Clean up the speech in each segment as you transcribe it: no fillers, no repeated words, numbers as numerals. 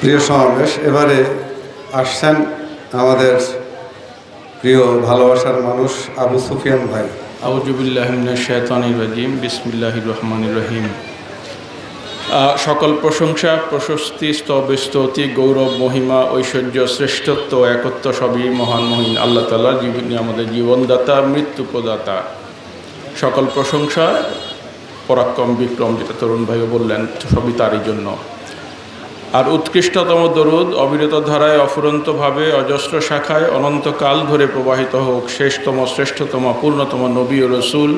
প্রিয় সমাবেশ, এবারে আসছেন আমাদের প্রিয় ভালোবাসার মানুষ আবু সুফিয়ান ভাই। আউযু বিল্লাহি মিনাশ শাইতানির রাজিম, বিসমিল্লাহির রহমানির রহিম। সকল প্রশংসা, প্রশস্তি, স্তব, স্তুতি, গৌরব, মহিমা, ঐশ্বর্য, শ্রেষ্ঠত্ব, একত্ব সবই মহান মহিন আল্লাহ তাআলা, যিনি আমাদের জীবনদাতা, মৃত্যু প্রদাতা। সকল প্রশংসা, পরাক্রম বিক্রম, যেটা তরুণ ভাইও বললেন, সবই তারই জন্য। আর উৎকৃষ্টতম দরুদ অবিরত ধারায়, অফুরন্তভাবে, অজস্র শাখায় অনন্তকাল ধরে প্রবাহিত হোক শেষতম, শ্রেষ্ঠতম, পূর্ণতম নবী ও রসুল,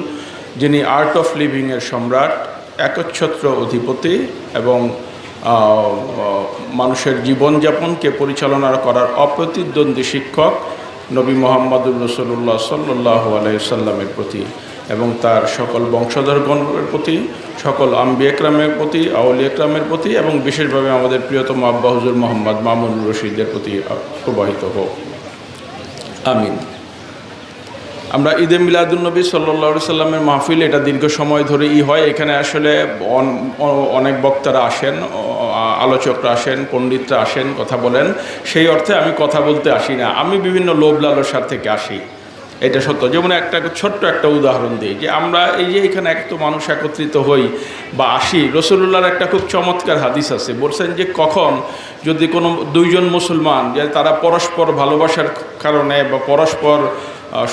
যিনি আর্ট অফ লিভিংয়ের সম্রাট, একচ্ছত্র অধিপতি এবং মানুষের জীবনযাপনকে পরিচালনা করার অপ্রতিদ্বন্দ্বী শিক্ষক নবী মুহাম্মদুর রাসূলুল্লাহ সাল্লাল্লাহু আলাইহি সাল্লামের প্রতি এবং তার সকল বংশধরগণের প্রতি, সকল আম্বিয়া একরামের প্রতি, আউলিয়া একরামের প্রতি এবং বিশেষভাবে আমাদের প্রিয়তম আব্বা হুজুর মোহাম্মদ মামুনুর রশিদের প্রতি প্রবাহিত হোক, আমিন। আমরা ঈদে মিলাদুন্নবী সাল্লাল্লাহু আলাইহি সাল্লামের মাহফিল, এটা দীর্ঘ সময় ধরেই হয়। এখানে আসলে অনেক বক্তারা আসেন, আলোচকরা আসেন, পণ্ডিতরা আসেন, কথা বলেন। সেই অর্থে আমি কথা বলতে আসি না, আমি বিভিন্ন লোভ লালসার থেকে আসি, এটা সত্য। যেমন ছোট্ট একটা উদাহরণ দিই, যে আমরা এই যে এখানে এত মানুষ একত্রিত হই বা আসি, রাসূলুল্লাহর একটা খুব চমৎকার হাদিস আছে, বলছেন যে কখন যদি কোনো দুইজন মুসলমান, যে তারা পরস্পর ভালোবাসার কারণে বা পরস্পর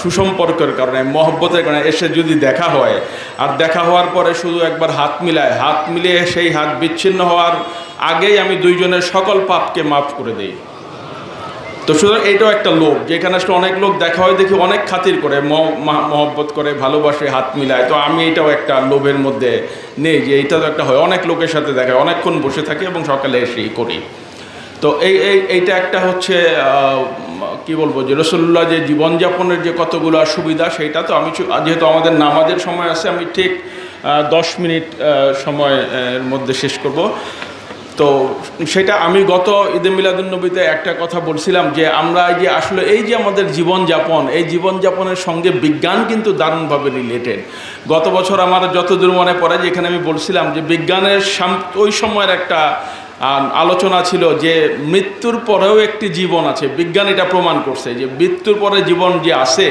সুসম্পর্কের কারণে, মহব্বতের কারণে এসে যদি দেখা হয়, আর দেখা হওয়ার পরে শুধু একবার হাত মিলায়, হাত মিলিয়ে সেই হাত বিচ্ছিন্ন হওয়ার আগেই আমি দুইজনের সকল পাপকে মাফ করে দিই। তো সুতরাং এইটাও একটা লোভ, যেখানে আসলে অনেক লোক দেখা হয়, দেখি অনেক খাতির করে, মহব্বত করে, ভালোবাসে, হাত মিলায়। তো আমি এটাও একটা লোভের মধ্যে নেই, যে এইটা তো একটা হয়, অনেক লোকের সাথে দেখা হয়, অনেকক্ষণ বসে থাকি এবং সকালে এসেই করি। তো এইটা একটা হচ্ছে কি বলবো, যে রাসূলুল্লাহ যে জীবনযাপনের যে কতগুলো সুবিধা, সেইটা তো আমি, যেহেতু আমাদের নামাজের সময় আছে, আমি ঠিক 10 মিনিট সময়ের মধ্যে শেষ করব। তো সেটা আমি গত ঈদে মিলাদুন্নবীতে একটা কথা বলছিলাম, যে আমরা যে আসলে এই যে আমাদের জীবনযাপন, এই জীবনযাপনের সঙ্গে বিজ্ঞান কিন্তু দারুণভাবে রিলেটেড। গত বছর আমার যতদূর মনে পড়ে, যেখানে আমি বলছিলাম যে বিজ্ঞানের ওই সময়ের একটা আলোচনা ছিল যে মৃত্যুর পরেও একটি জীবন আছে। বিজ্ঞান এটা প্রমাণ করছে যে মৃত্যুর পরে জীবন যে আছে,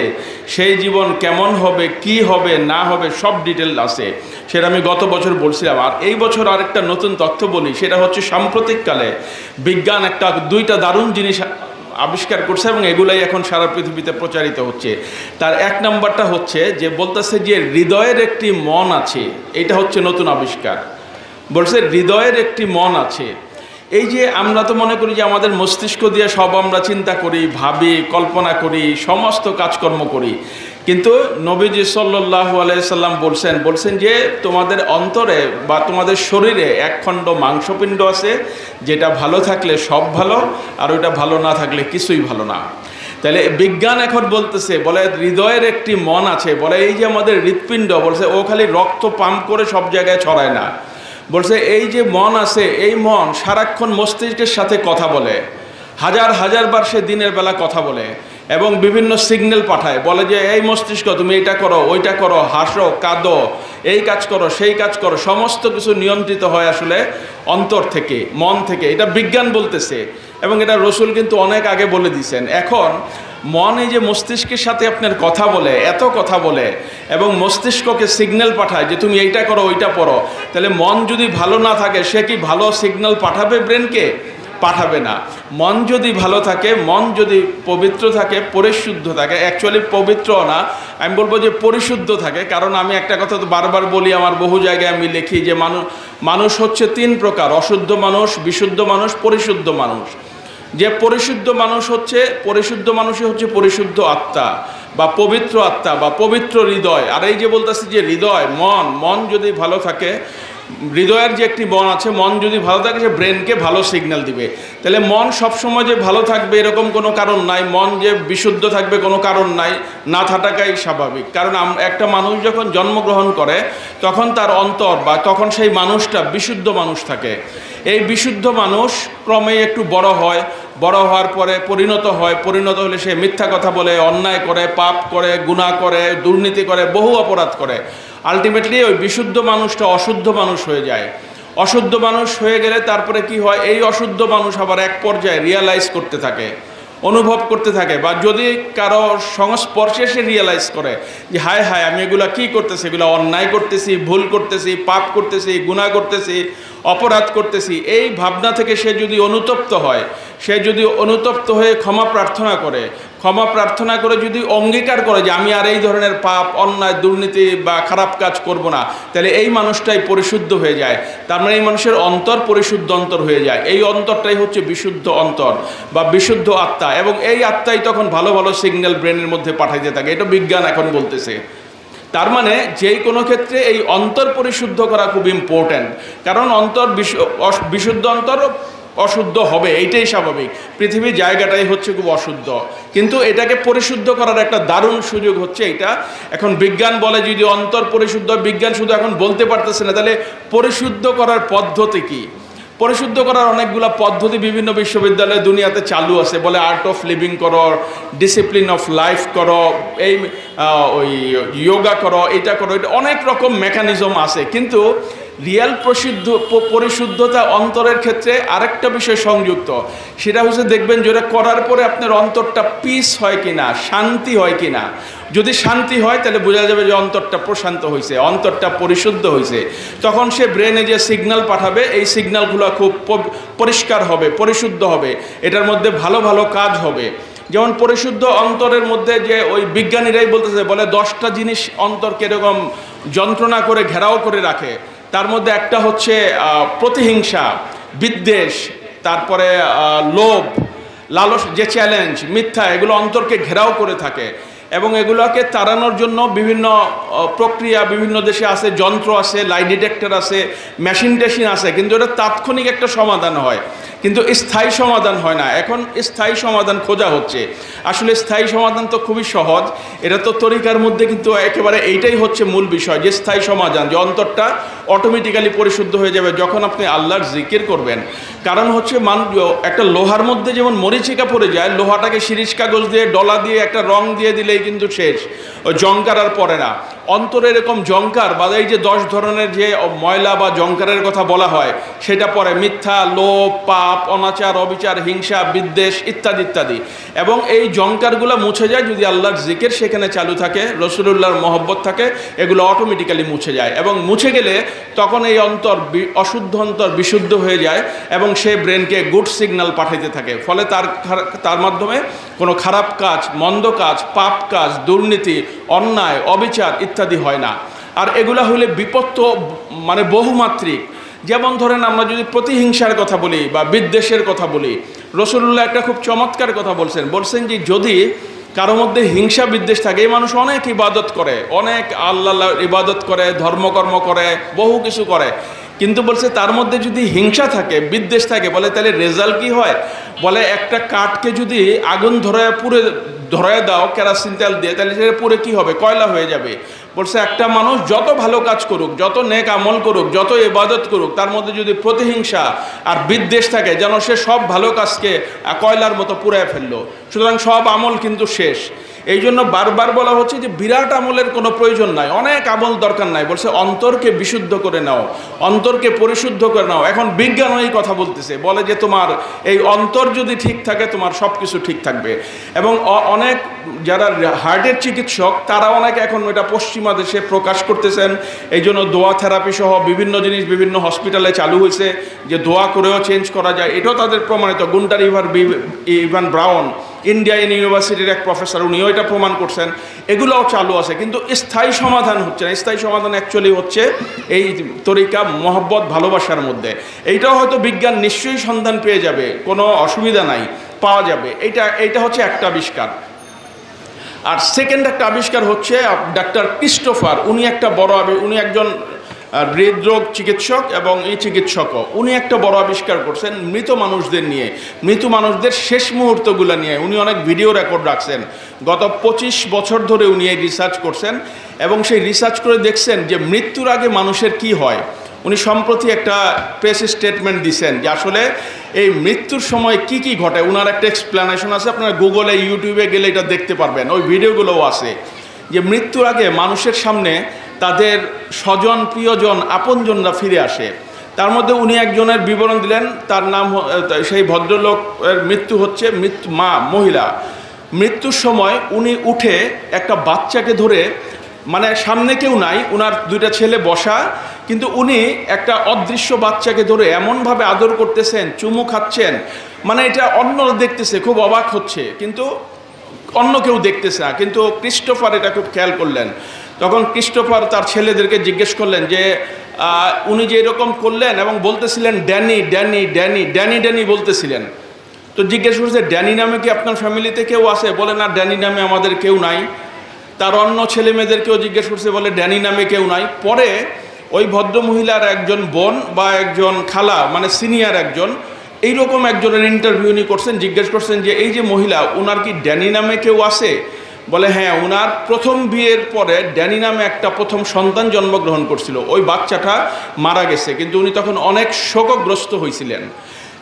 সেই জীবন কেমন হবে, কি হবে না হবে, সব ডিটেল আছে। সেটা আমি গত বছর বলছিলাম। আর এই বছর আরেকটা নতুন তথ্য বলি, সেটা হচ্ছে সাম্প্রতিককালে বিজ্ঞান দুইটা দারুণ জিনিস আবিষ্কার করছে এবং এগুলাই এখন সারা পৃথিবীতে প্রচারিত হচ্ছে। তার এক নাম্বারটা হচ্ছে যে বলতেছে যে হৃদয়ের একটি মন আছে, এটা হচ্ছে নতুন আবিষ্কার। বলছে হৃদয়ের একটি মন আছে। এই যে আমরা তো মনে করি যে আমাদের মস্তিষ্ক দিয়ে সব আমরা চিন্তা করি, ভাবি, কল্পনা করি, সমস্ত কাজকর্ম করি, কিন্তু নবীজি সাল্লাল্লাহু আলাইহি সাল্লাম বলছেন যে তোমাদের অন্তরে বা তোমাদের শরীরে একখণ্ড মাংসপিণ্ড আছে, যেটা ভালো থাকলে সব ভালো, আর ওইটা ভালো না থাকলে কিছুই ভালো না। তাহলে বিজ্ঞান এখন বলতেছে, বলে হৃদয়ের একটি মন আছে। বলে এই যে আমাদের হৃৎপিণ্ড, বলছে ও খালি রক্ত পাম্প করে সব জায়গায় ছড়ায় না। বলছে এই যে মন আছে, এই মন সারাক্ষণ মস্তিষ্কের সাথে কথা বলে, হাজার হাজার বার সে দিনের বেলা কথা বলে এবং বিভিন্ন সিগন্যাল পাঠায়। বলে যে এই মস্তিষ্ক, তুমি এটা করো, ওইটা করো, হাসো, কাঁদো, এই কাজ করো, সেই কাজ করো। সমস্ত কিছু নিয়ন্ত্রিত হয় আসলে অন্তর থেকে, মন থেকে। এটা বিজ্ঞান বলতেছে এবং এটা রসুল কিন্তু অনেক আগে বলে দিয়েছেন। এখন মন এই যে মস্তিষ্কের সাথে আপনার কথা বলে, এত কথা বলে এবং মস্তিষ্ককে সিগন্যাল পাঠায় যে তুমি এইটা করো, ওইটা পড়ো, তাহলে মন যদি ভালো না থাকে, সে কি ভালো সিগন্যাল পাঠাবে ব্রেনকে? পাঠাবে না। মন যদি ভালো থাকে, মন যদি পবিত্র থাকে, পরিশুদ্ধ থাকে, অ্যাকচুয়ালি পবিত্র না, আমি বলবো যে পরিশুদ্ধ থাকে। কারণ আমি একটা কথা তো বারবার বলি, আমার বহু জায়গায় আমি লিখি যে মানুষ হচ্ছে 3 প্রকার: অশুদ্ধ মানুষ, বিশুদ্ধ মানুষ, পরিশুদ্ধ মানুষ। যে পরিশুদ্ধ মানুষই হচ্ছে পরিশুদ্ধ আত্মা বা পবিত্র আত্মা বা পবিত্র হৃদয়। আর এই যে বলতেছি যে হৃদয়, মন যদি ভালো থাকে, হৃদয়ের যে একটি মন আছে, মন যদি ভালো থাকে, সে ব্রেনকে ভালো সিগন্যাল দিবে। তাহলে মন সবসময় যে ভালো থাকবে এরকম কোনো কারণ নাই, মন যে বিশুদ্ধ থাকবে কোনো কারণ নাই, না থাকাটাই স্বাভাবিক। কারণ একটা মানুষ যখন জন্মগ্রহণ করে, তখন তার অন্তর বা তখন সেই মানুষটা বিশুদ্ধ মানুষ থাকে। এই বিশুদ্ধ মানুষ ক্রমে একটু বড় হয়, বড় হওয়ার পরে পরিণত হলে সে মিথ্যা কথা বলে, অন্যায় করে, পাপ করে, গুনাহ করে, দুর্নীতি করে, বহু অপরাধ করে। আলটিমেটলি ওই বিশুদ্ধ মানুষটা অশুদ্ধ মানুষ হয়ে যায়। অশুদ্ধ মানুষ হয়ে গেলে তারপরে কি হয়, এই অশুদ্ধ মানুষ আবার এক পর্যায়ে রিয়ালাইজ করতে থাকে, অনুভব করতে থাকে, বা যদি কারো সংস্পর্শে সে রিয়েলাইজ করে যে হায় হায় আমি এগুলা কি করতেছি, এগুলো অন্যায় করতেছি, ভুল করতেছি, পাপ করতেছি, গুনাহ করতেছি, অপরাধ করতেছি, এই ভাবনা থেকে সে যদি অনুতপ্ত হয়, সে যদি অনুতপ্ত হয়ে ক্ষমা প্রার্থনা করে যদি অঙ্গীকার করে যে আমি আর এই ধরনের পাপ, অন্যায়, দুর্নীতি বা খারাপ কাজ করব না, তাহলে এই মানুষটাই পরিশুদ্ধ হয়ে যায়। তার মানে এই মানুষের অন্তর পরিশুদ্ধ অন্তর হয়ে যায়। এই অন্তরটাই হচ্ছে বিশুদ্ধ অন্তর বা বিশুদ্ধ আত্মা, এবং এই আত্মাই তখন ভালো ভালো সিগন্যাল ব্রেনের মধ্যে পাঠাইতে থাকে। এটা বিজ্ঞান এখন বলতেছে। তার মানে যেই কোনো ক্ষেত্রে এই অন্তর পরিশুদ্ধ করা খুব ইম্পর্ট্যান্ট, কারণ অন্তর বিশুদ্ধ অন্তর অশুদ্ধ হবে, এইটাই স্বাভাবিক। পৃথিবীর জায়গাটাই হচ্ছে খুব অশুদ্ধ, কিন্তু এটাকে পরিশুদ্ধ করার একটা দারুণ সুযোগ হচ্ছে এটা। এখন বিজ্ঞান বলে যদি অন্তর পরিশুদ্ধ, বিজ্ঞান শুধু এখন বলতে পারতেছে না, তাহলে পরিশুদ্ধ করার পদ্ধতি কি? পরিশুদ্ধ করার অনেকগুলো পদ্ধতি বিভিন্ন বিশ্ববিদ্যালয়ে দুনিয়াতে চালু আছে। বলে আর্ট অফ লিভিং করো, ডিসিপ্লিন অফ লাইফ করো, এই ওই যোগা করো, এটা করো, এটা অনেক রকম মেকানিজম আছে। কিন্তু রিয়েল পরিশুদ্ধতা অন্তরের ক্ষেত্রে আরেকটা বিষয় সংযুক্ত, সেটা হচ্ছে দেখবেন যেটা করার পরে আপনার অন্তরটা পিস হয় কিনা, শান্তি হয় কিনা। যদি শান্তি হয় তাহলে বোঝা যাবে যে অন্তরটা প্রশান্ত হয়েছে, অন্তরটা পরিশুদ্ধ হয়েছে। তখন সে ব্রেনে যে সিগন্যাল পাঠাবে, এই সিগন্যালগুলো খুব পরিষ্কার হবে, পরিশুদ্ধ হবে, এটার মধ্যে ভালো ভালো কাজ হবে। যেমন পরিশুদ্ধ অন্তরের মধ্যে যে ওই বিজ্ঞানীরাই বলতেছে, বলে 10টা জিনিস অন্তরকে এরকম যন্ত্রণা করে ঘেরাও করে রাখে। তার মধ্যে একটা হচ্ছে প্রতিহিংসা, বিদ্বেষ, তারপরে লোভ, লালস, যে চ্যালেঞ্জ, মিথ্যা, এগুলো অন্তরকে ঘেরাও করে থাকে। এবং এগুলোকে তাড়ানোর জন্য বিভিন্ন প্রক্রিয়া বিভিন্ন দেশে আছে, যন্ত্র আছে, লাই ডিটেক্টর আছে, মেশিন টেশিন আছে, কিন্তু এটা তাৎক্ষণিক একটা সমাধান হয়, কিন্তু স্থায়ী সমাধান হয় না। এখন স্থায়ী সমাধান খোঁজা হচ্ছে। আসলে স্থায়ী সমাধান তো খুবই সহজ, এটা তো তরিকার মধ্যে কিন্তু একেবারে এইটাই হচ্ছে মূল বিষয়, যে স্থায়ী সমাধান, যে অন্তরটা অটোমেটিক্যালি পরিশুদ্ধ হয়ে যাবে যখন আপনি আল্লাহর জিকির করবেন। কারণ হচ্ছে একটা লোহার মধ্যে যেমন মরিচিকা পড়ে যায়, লোহাটাকে শিরিষ কাগজ দিয়ে, ডলা দিয়ে, একটা রং দিয়ে দিলেই কিন্তু শেষ, ওই জংকার আর পড়ে না। অন্তরে এরকম জংকার বা এই যে 10 ধরনের যে ময়লা বা জংকারের কথা বলা হয়, সেটা পড়ে মিথ্যা, লোভ, পাপ, অনাচার, অবিচার, হিংসা, বিদ্বেষ ইত্যাদি ইত্যাদি। এবং এই জংকারগুলো মুছে যায় যদি আল্লাহর জিকির সেখানে চালু থাকে, রাসূলুল্লাহর মহব্বত থাকে, এগুলো অটোমেটিক্যালি মুছে যায়। এবং মুছে গেলে তখন এই অন্তর, অশুদ্ধ অন্তর বিশুদ্ধ হয়ে যায়, এবং সে ব্রেনকে গুড সিগন্যাল পাঠাইতে থাকে। ফলে তার মাধ্যমে কোনো খারাপ কাজ, মন্দ কাজ, পাপ কাজ, দুর্নীতি, অন্যায়, অবিচার ইত্যাদি হয় না। আর এগুলা হলে বিপদ তো মানে বহুমাত্রিক। যেমন ধরেন আমরা যদি প্রতিহিংসার কথা বলি বা বিদ্বেষের কথা বলি, রাসূলুল্লাহ একটা খুব চমৎকার কথা বলছেন যে যদি কারো মধ্যে হিংসা বিদ্বেষ থাকে, এই মানুষ অনেক ইবাদত করে, অনেক আল্লাহ ইবাদত করে, ধর্মকর্ম করে, বহু কিছু করে, কিন্তু বলছে তার মধ্যে যদি হিংসা থাকে, বিদ্বেষ থাকে, বলে তাহলে রেজাল্ট কি হয়? বলে একটা কাঠকে যদি আগুন ধরায় দাও কেরাসিন তেল দিয়ে, তাহলে সেটা পুরে কি হবে? কয়লা হয়ে যাবে। বলছে একটা মানুষ যত ভালো কাজ করুক, যত নেক আমল করুক, যত ইবাদত করুক, তার মধ্যে যদি প্রতিহিংসা আর বিদ্বেষ থাকে, যেন সে সব ভালো কাজকে কয়লার মতো পুড়ায় ফেললো। সুতরাং সব আমল কিন্তু শেষ। এই জন্য বারবার বলা হচ্ছে যে বিরাট আমলের কোনো প্রয়োজন নাই, অনেক আমল দরকার নাই। বলছে অন্তরকে বিশুদ্ধ করে নাও, অন্তরকে পরিশুদ্ধ করে নাও। এখন বিজ্ঞান এই কথা বলতেছে, বলে যে তোমার এই অন্তর যদি ঠিক থাকে, তোমার সব কিছু ঠিক থাকবে। এবং অনেক যারা হার্টের চিকিৎসক, তারা অনেক এখন এটা পশ্চিমা দেশে প্রকাশ করতেছেন। এই জন্য দোয়া থেরাপি সহ বিভিন্ন জিনিস বিভিন্ন হসপিটালে চালু হয়েছে, যে দোয়া করেও চেঞ্জ করা যায়। এটাও তাদের প্রমাণিত। গুন্টার ইভান ব্রাউন, ইন্ডিয়ান ইউনিভার্সিটির এক প্রফেসর, উনিও এটা প্রমাণ করছেন। এগুলোও চালু আছে, কিন্তু স্থায়ী সমাধান হচ্ছে না। স্থায়ী সমাধান অ্যাকচুয়ালি হচ্ছে এই তরিকা, মহব্বত, ভালোবাসার মধ্যে। এইটাও হয়তো বিজ্ঞান নিশ্চয়ই সন্ধান পেয়ে যাবে, কোনো অসুবিধা নাই, পাওয়া যাবে। এইটা হচ্ছে একটা আবিষ্কার। আর সেকেন্ড একটা আবিষ্কার হচ্ছে ডাক্তার ক্রিস্টোফার, উনি একজন হৃদরোগ চিকিৎসক এবং এই চিকিৎসকও। উনি একটা বড় আবিষ্কার করছেন মৃত মানুষদের নিয়ে, মৃত মানুষদের শেষ মুহূর্তগুলো নিয়ে। উনি অনেক ভিডিও রেকর্ড রাখছেন। গত 25 বছর ধরে উনি এই রিসার্চ করছেন, এবং সেই রিসার্চ করে দেখছেন যে মৃত্যুর আগে মানুষের কি হয়। উনি সম্প্রতি একটা প্রেস স্টেটমেন্ট দিয়েছেন যে আসলে এই মৃত্যুর সময় কি কি ঘটে। ওনার একটা এক্সপ্লেনেশন আছে, আপনারা গুগলে, ইউটিউবে গেলে এটা দেখতে পারবেন, ওই ভিডিওগুলোও আছে। যে মৃত্যুর আগে মানুষের সামনে তাদের স্বজন, প্রিয়জন, আপনজনরা ফিরে আসে, তার মধ্যে উনি একজনের বিবরণ দিলেন, তার নাম সেই ভদ্রলোকের মৃত্যু হচ্ছে মহিলা। মৃত্যুর সময় উনি উঠে একটা বাচ্চাকে ধরে, মানে সামনে কেউ নাই, উনার দুইটা ছেলে বসা, কিন্তু উনি একটা অদৃশ্য বাচ্চাকে ধরে এমনভাবে আদর করতেছেন, চুমু খাচ্ছেন, মানে এটা অন্যরা দেখতেছে, খুব অবাক হচ্ছে, কিন্তু অন্য কেউ দেখতেছে না। কিন্তু ক্রিস্টোফার এটা খুব খেয়াল করলেন। তখন ক্রিস্টোফার তার ছেলেদেরকে জিজ্ঞেস করলেন যে উনি যে এরকম করলেন এবং বলতেছিলেন Danny Danny Danny Danny Danny বলতেছিলেন, তো জিজ্ঞেস করছে ড্যানি নামে কি আপনার ফ্যামিলিতে কেউ আছে? বলে না, ড্যানি নামে আমাদের কেউ নাই। তার অন্য ছেলে মেয়েদেরকেও জিজ্ঞেস করছে, বলে ড্যানি নামে কেউ নাই। পরে ওই ভদ্র মহিলার একজন বোন বা একজন খালা, মানে সিনিয়র একজন, এইরকম একজনের ইন্টারভিউ উনি করছেন, জিজ্ঞেস করছেন যে এই যে মহিলা, ওনার কি ড্যানি নামে কেউ আছে? বলে হ্যাঁ, ওনার প্রথম বিয়ের পরে ড্যানি নামে একটা প্রথম সন্তান জন্মগ্রহণ করছিল, ওই বাচ্চাটা মারা গেছে, কিন্তু উনি তখন অনেক শোকগ্রস্ত হয়েছিলেন।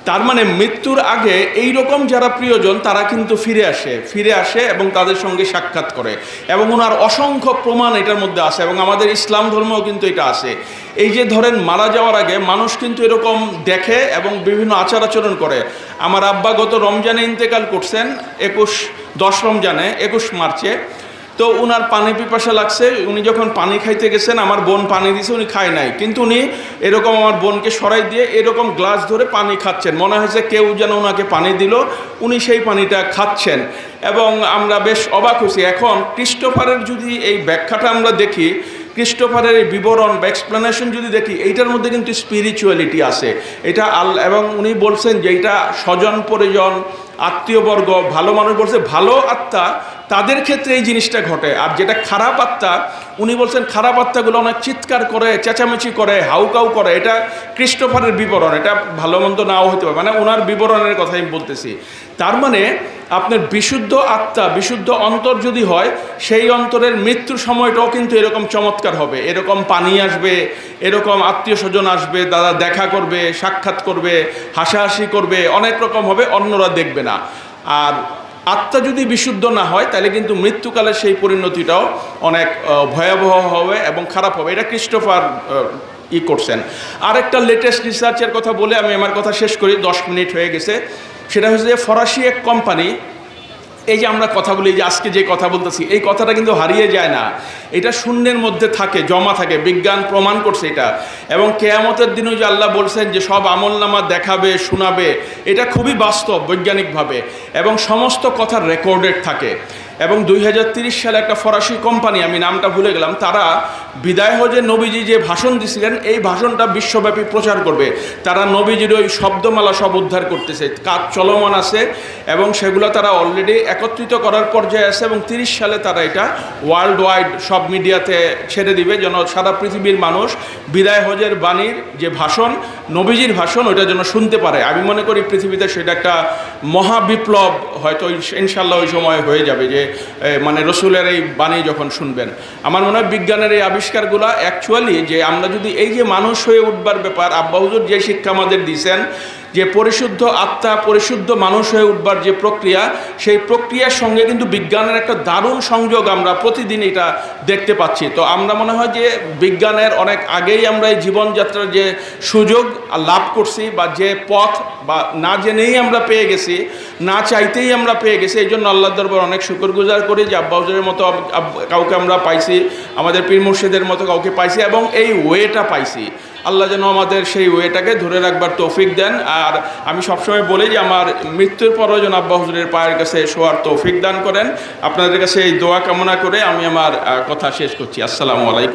তার মানে মৃত্যুর আগে এই রকম যারা প্রিয়জন তারা কিন্তু ফিরে আসে এবং তাদের সঙ্গে সাক্ষাৎ করে, এবং ওনার অসংখ্য প্রমাণ এটার মধ্যে আছে, এবং আমাদের ইসলাম ধর্মেও কিন্তু এটা আছে। এই যে ধরেন মারা যাওয়ার আগে মানুষ কিন্তু এরকম দেখে এবং বিভিন্ন আচার আচরণ করে। আমার আব্বা গত রমজানে ইন্তেকাল করছেন, 10 রমজানে 21 মার্চে। তো উনার পানি পিপাসা লাগছে, উনি যখন পানি খাইতে গেছেন, আমার বোন পানি দিয়েছে, উনি খায় নাই, কিন্তু উনি এরকম আমার বোনকে সরাই দিয়ে এরকম গ্লাস ধরে পানি খাচ্ছেন, মনে হয়েছে কেউ যেন ওনাকে পানি দিল, উনি সেই পানিটা খাচ্ছেন, এবং আমরা বেশ অবাক হয়েছি। এখন ক্রিস্টোফারের যদি এই ব্যাখ্যাটা আমরা দেখি, ক্রিস্টোফারের এই বিবরণ বা এক্সপ্লেনেশন যদি দেখি, এইটার মধ্যে কিন্তু স্পিরিচুয়ালিটি আছে, এটা এবং উনি বলছেন যে এটা স্বজন পরিজন, আত্মীয়বর্গ, ভালো মানুষ, বলছে ভালো আত্মা তাদের ক্ষেত্রে এই জিনিসটা ঘটে। আর যেটা খারাপ আত্মা, উনি বলছেন খারাপ আত্মাগুলো অনেক চিৎকার করে, চেঁচামেচি করে, হাউকাউ করে। এটা ক্রিস্টোফারের বিবরণ, এটা ভালো মন্দ নাও হতে পারে, মানে ওনার বিবরণের কথাই আমি বলতেছি। তার মানে আপনার বিশুদ্ধ আত্মা, বিশুদ্ধ অন্তর যদি হয়, সেই অন্তরের মৃত্যুর সময়টাও কিন্তু এরকম চমৎকার হবে, এরকম পানি আসবে, এরকম আত্মীয় স্বজন আসবে, তারা দেখা করবে, সাক্ষাৎ করবে, হাসাহাসি করবে, অনেক রকম হবে, অন্যরা দেখবে না। আর আত্মা যদি বিশুদ্ধ না হয়, তাহলে কিন্তু মৃত্যুকালে সেই পরিণতিটাও অনেক ভয়াবহ হবে এবং খারাপ হবে। এটা ক্রিস্টোফার করছেন। আর একটা লেটেস্ট রিসার্চের কথা বলে আমি আমার কথা শেষ করি, 10 মিনিট হয়ে গেছে। সেটা হচ্ছে যে ফরাসি এক কোম্পানি, এই যে আমরা কথা বলি, যে আজকে যে কথা বলতেছি, এই কথাটা কিন্তু হারিয়ে যায় না, এটা শূন্যের মধ্যে থাকে, জমা থাকে, বিজ্ঞান প্রমাণ করছে এটা। এবং কেয়ামতের দিনও যে আল্লাহ বলছেন যে সব আমলনামা দেখাবে, শোনাবে, এটা খুবই বাস্তব বৈজ্ঞানিকভাবে, এবং সমস্ত কথা রেকর্ডেড থাকে। এবং 2030 সালে একটা ফরাসি কোম্পানি, আমি নামটা ভুলে গেলাম, তারা বিদায় হজে নবীজি যে ভাষণ দিছিলেন, এই ভাষণটা বিশ্বব্যাপী প্রচার করবে। তারা নবীজির ওই শব্দমালা সব উদ্ধার করতেছে, কাজ চলমান আছে, এবং সেগুলো তারা অলরেডি একত্রিত করার পর্যায়ে আছে, এবং 30 সালে তারা এটা ওয়ার্ল্ড ওয়াইড সব মিডিয়াতে ছেড়ে দিবে, যেন সারা পৃথিবীর মানুষ বিদায় হজের বাণীর যে ভাষণ, নবীজির ভাষণ, ওইটা যেন শুনতে পারে। আমি মনে করি পৃথিবীতে সেটা একটা মহাবিপ্লব হয়তো ইনশাল্লাহ ওই সময় হয়ে যাবে, যে মানে রসুলের এই বাণী যখন শুনবেন। আমার মনে হয় বিজ্ঞানের এই আবিষ্কারগুলো অ্যাকচুয়ালি, যে আমরা যদি এই যে মানুষ হয়ে উঠবার ব্যাপার, আব্বা হুজুর যে শিক্ষা আমাদের দিয়েছেন, যে পরিশুদ্ধ আত্মা, পরিশুদ্ধ মানুষ হয়ে উঠবার যে প্রক্রিয়া, সেই প্রক্রিয়ার সঙ্গে কিন্তু বিজ্ঞানের একটা দারুণ সংযোগ আমরা প্রতিদিন এটা দেখতে পাচ্ছি। তো আমরা মনে হয় যে বিজ্ঞানের অনেক আগেই আমরা এই জীবনযাত্রার যে সুযোগ লাভ করছি, বা যে পথ বা না জেনেই আমরা পেয়ে গেছি, না চাইতেই আমরা পেয়ে গেছি, এই জন্য আল্লাহর দরবার অনেক শুকরগুজার করি যে আব্বা হুজুরের মতো কাউকে আমরা পাইছি, আমাদের পীর মুর্শিদের মতো কাউকে পাইছি, এবং এই ওয়েটা পাইছি। আল্লাহ যেন আমাদের সেই ওয়েটাকে ধরে রাখবার তৌফিক দেন। আর আমি সবসময় বলি যে আমার মৃত্যুর পরও যেন আব্বা হুজুরের পায়ের কাছে শোয়ার তৌফিক দান করেন। আপনাদের কাছে এই দোয়া কামনা করে আমি আমার কথা শেষ করছি। আসসালামু আলাইকুম।